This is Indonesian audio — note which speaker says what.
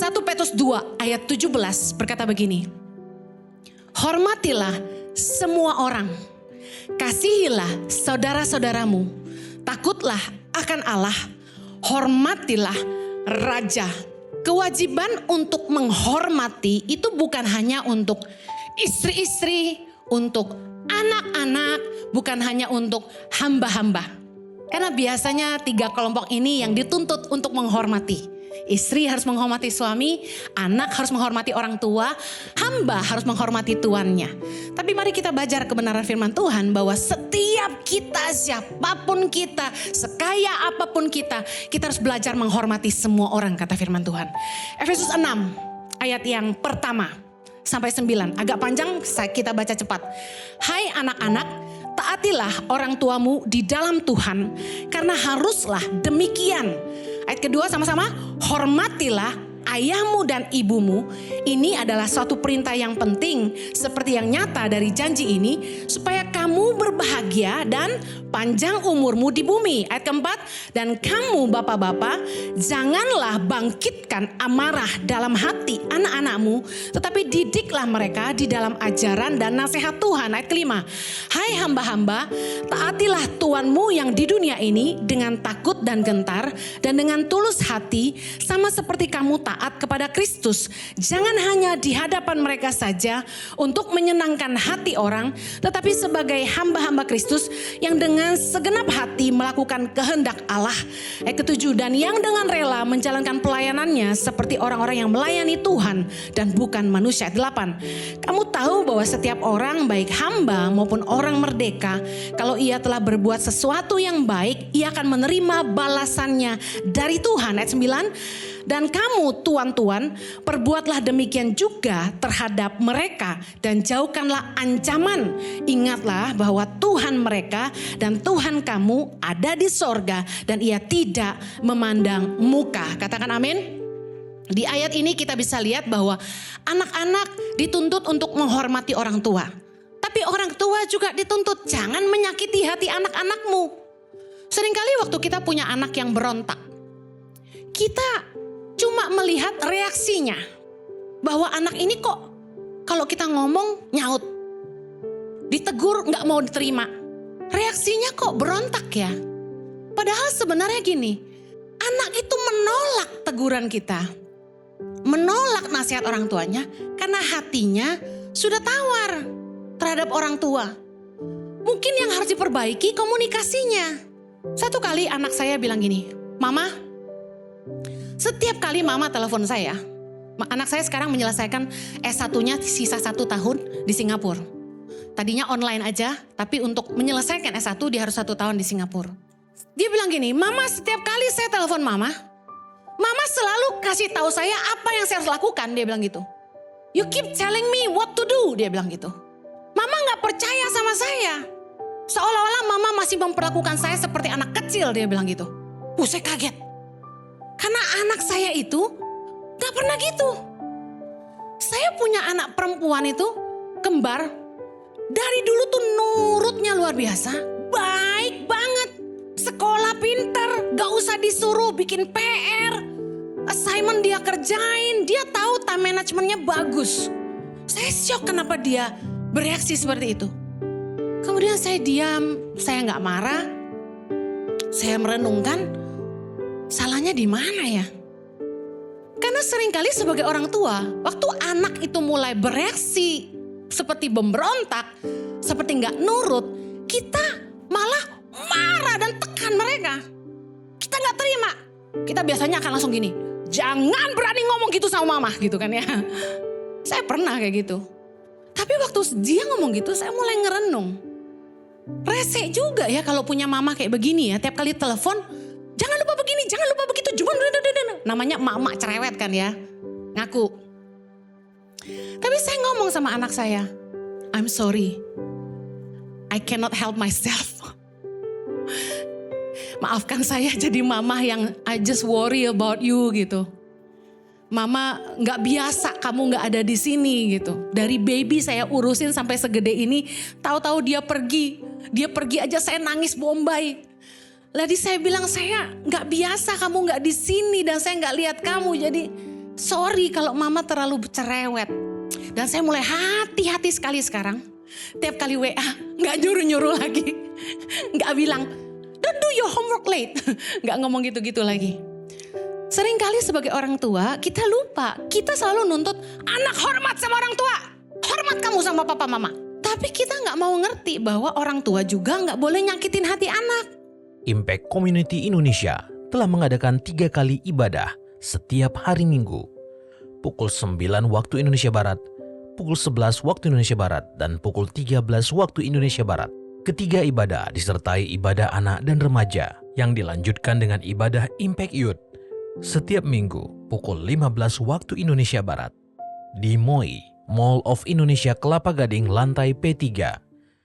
Speaker 1: 1 Petrus 2 ayat 17 berkata begini. Hormatilah semua orang, kasihilah saudara-saudaramu, takutlah akan Allah, hormatilah raja. Kewajiban untuk menghormati itu bukan hanya untuk istri-istri, untuk anak-anak, bukan hanya untuk hamba-hamba. Karena biasanya 3 kelompok ini yang dituntut untuk menghormati. Istri harus menghormati suami, anak harus menghormati orang tua, hamba harus menghormati tuannya. Tapi mari kita belajar kebenaran firman Tuhan bahwa setiap kita, siapapun kita, sekaya apapun kita harus belajar menghormati semua orang, kata firman Tuhan. Efesus 6 ayat yang pertama sampai 9, agak panjang kita baca cepat. Hai anak-anak, taatilah orang tuamu di dalam Tuhan, karena haruslah demikian. Ayat kedua sama-sama, hormatilah ayahmu dan ibumu. Ini adalah suatu perintah yang penting seperti yang nyata dari janji ini, supaya kamu berbahagia dan panjang umurmu di bumi. Ayat keempat, dan kamu bapak-bapak janganlah bangkitkan amarah dalam hati anak-anakmu, tetapi didiklah mereka di dalam ajaran dan nasihat Tuhan. Ayat kelima, hai hamba-hamba, taatilah tuanmu yang di dunia ini dengan takut dan gentar dan dengan tulus hati, sama seperti kamu taat kepada Kristus. Jangan hanya di hadapan mereka saja untuk menyenangkan hati orang, tetapi sebagai hamba-hamba Kristus yang dengan segenap hati melakukan kehendak Allah. Ayat ketujuh, dan yang dengan rela menjalankan pelayanannya seperti orang-orang yang melayani Tuhan dan bukan manusia. Ayat 8, kamu tahu bahwa setiap orang, baik hamba maupun orang merdeka, kalau ia telah berbuat sesuatu yang baik, ia akan menerima balasannya dari Tuhan. Ayat 9, dan kamu tuan-tuan, perbuatlah demikian juga terhadap mereka dan jauhkanlah ancaman. Ingatlah bahwa Tuhan mereka dan Tuhan kamu ada di sorga dan ia tidak memandang muka. Katakan amin. Di ayat ini kita bisa lihat bahwa anak-anak dituntut untuk menghormati orang tua. Tapi orang tua juga dituntut jangan menyakiti hati anak-anakmu. Seringkali waktu kita punya anak yang berontak, kita cuma melihat reaksinya. Bahwa anak ini kok kalau kita ngomong nyaut. Ditegur gak mau diterima. Reaksinya kok berontak ya. Padahal sebenarnya gini, anak itu menolak teguran kita. Menolak nasihat orang tuanya karena hatinya sudah tawar terhadap orang tua. Mungkin yang harus diperbaiki komunikasinya. Satu kali anak saya bilang gini, Mama, setiap kali Mama telepon saya, anak saya sekarang menyelesaikan S1-nya sisa 1 tahun di Singapura. Tadinya online aja, tapi untuk menyelesaikan S1 dia harus 1 tahun di Singapura. Dia bilang gini, Mama setiap kali saya telepon Mama selalu kasih tahu saya apa yang saya harus lakukan, dia bilang gitu. You keep telling me what to do, dia bilang gitu. Mama gak percaya sama saya. Seolah-olah Mama masih memperlakukan saya seperti anak kecil, dia bilang gitu. Saya kaget. Karena anak saya itu gak pernah gitu. Saya punya anak perempuan itu kembar. Dari dulu tuh nurutnya luar biasa. Baik banget. Sekolah pinter. Gak usah disuruh bikin PR. Assignment dia kerjain. Dia tahu time managementnya bagus. Saya syok kenapa dia bereaksi seperti itu. Kemudian saya diam. Saya gak marah. Saya merenungkan. Salahnya di mana ya? Karena seringkali sebagai orang tua, waktu anak itu mulai bereaksi seperti memberontak, seperti nggak nurut, kita malah marah dan tekan mereka. Kita nggak terima. Kita biasanya akan langsung gini, jangan berani ngomong gitu sama mama gitu kan ya. Saya pernah kayak gitu. Tapi waktu dia ngomong gitu, saya mulai ngerenung. Rese juga ya kalau punya mama kayak begini ya, tiap kali telepon, jangan lupa begini, jangan lupa begitu. Namanya emak-emak cerewet kan ya. Ngaku. Tapi saya ngomong sama anak saya. I'm sorry. I cannot help myself. Maafkan saya jadi mama yang I just worry about you gitu. Mama gak biasa kamu gak ada di sini gitu. Dari baby saya urusin sampai segede ini. Tahu-tahu dia pergi. Dia pergi aja saya nangis bombay. Jadi saya bilang saya nggak biasa kamu nggak di sini dan saya nggak lihat kamu. Jadi Sorry kalau mama terlalu cerewet. Dan saya mulai hati-hati sekali sekarang. Tiap kali WA, gak nyuruh-nyuruh lagi. Gak bilang, don't do your homework late. Gak ngomong gitu-gitu lagi. Seringkali sebagai orang tua, kita lupa. Kita selalu nuntut, anak hormat sama orang tua. Hormat kamu sama papa mama. Tapi kita gak mau ngerti bahwa orang tua juga gak boleh nyakitin hati anak.
Speaker 2: Impact Community Indonesia telah mengadakan 3 kali ibadah setiap hari Minggu. Pukul 9 waktu Indonesia Barat, pukul 11 waktu Indonesia Barat, dan pukul 13 waktu Indonesia Barat. Ketiga ibadah disertai ibadah anak dan remaja yang dilanjutkan dengan ibadah Impact Youth setiap minggu pukul 15 waktu Indonesia Barat di MOI, Mall of Indonesia Kelapa Gading lantai P3.